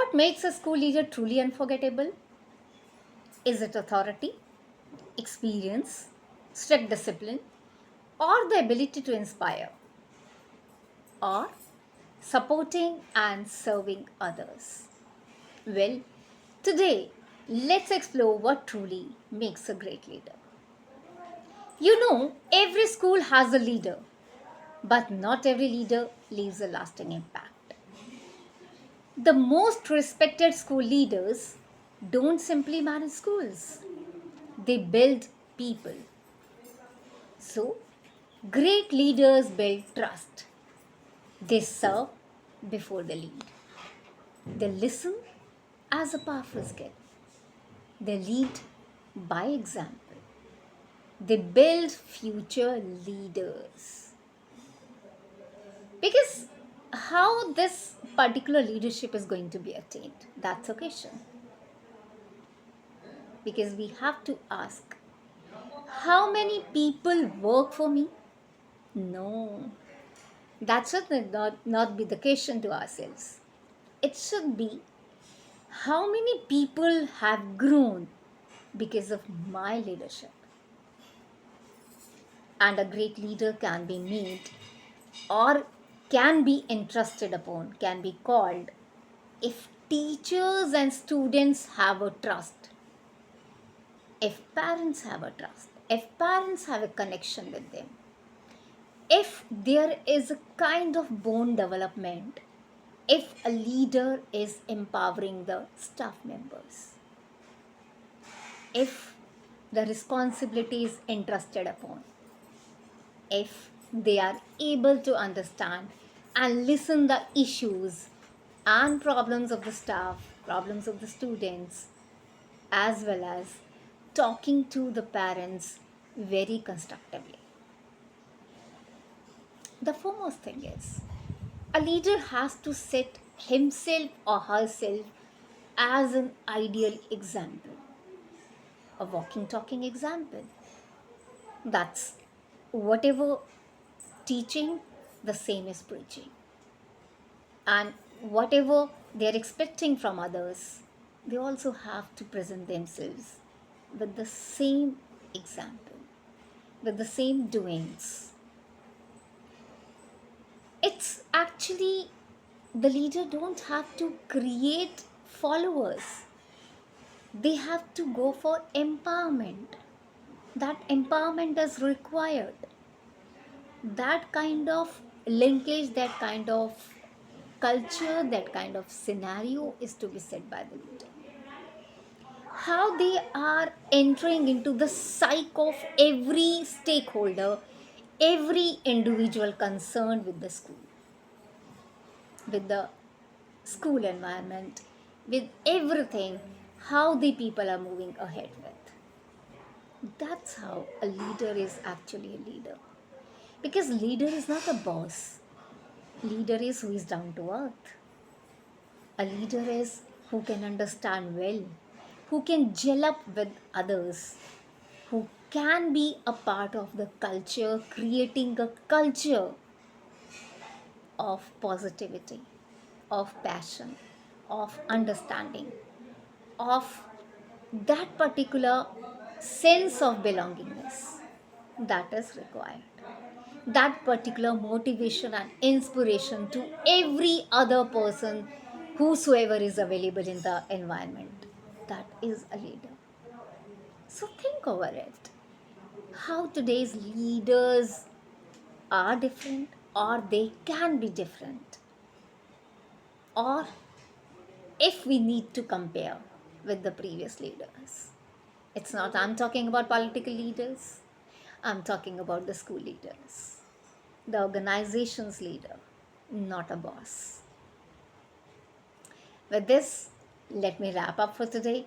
What makes a school leader truly unforgettable? Is it authority, experience, strict discipline, or the ability to inspire, or supporting and serving others? Well, today let's explore what truly makes a great leader. Every school has a leader, but not every leader leaves a lasting impact. The most respected school leaders don't simply manage schools, they build people. So, great leaders build trust. They serve before they lead. They listen as a powerful skill. They lead by example. They build future leaders. Because how this particular leadership is going to be attained, that's a question. Because we have to ask, how many people work for me? No, that should not be the question to ourselves. It should be, how many people have grown because of my leadership? And a great leader can be made or can be entrusted upon, can be called, if teachers and students have a trust, if parents have a trust, if parents have a connection with them, if there is a kind of bone development, if a leader is empowering the staff members, if the responsibility is entrusted upon, if they are able to understand and listen the issues and problems of the staff, problems of the students, as well as talking to the parents very constructively. The foremost thing is, a leader has to set himself or herself as an ideal example, a walking, talking example. That's whatever teaching, the same is preaching. And whatever they're expecting from others, they also have to present themselves with the same example, with the same doings. It's actually, the leader don't have to create followers, they have to go for empowerment. That empowerment is required. That kind of linkage, that kind of culture, that kind of scenario is to be set by the leader. How they are entering into the psyche of every stakeholder, every individual concerned with the school, with the school environment, with everything, how the people are moving ahead with. That's how a leader is actually a leader. Because leader is not a boss. Leader is who is down to earth. A leader is who can understand well, who can gel up with others, who can be a part of the culture, creating a culture of positivity, of passion, of understanding, of that particular sense of belongingness that is required. That particular motivation and inspiration to every other person whosoever is available in the environment. That is a leader. So think over it. How today's leaders are different, or they can be different, or if we need to compare with the previous leaders. It's not, I'm talking about political leaders, I'm talking about the school leaders, the organization's leader, not a boss. With this, let me wrap up for today.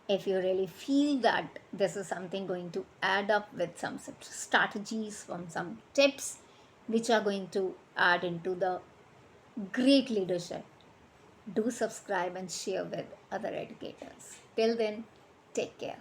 If you really feel that this is something going to add up with some strategies, from some tips which are going to add into the great leadership, do subscribe and share with other educators. Till then, take care.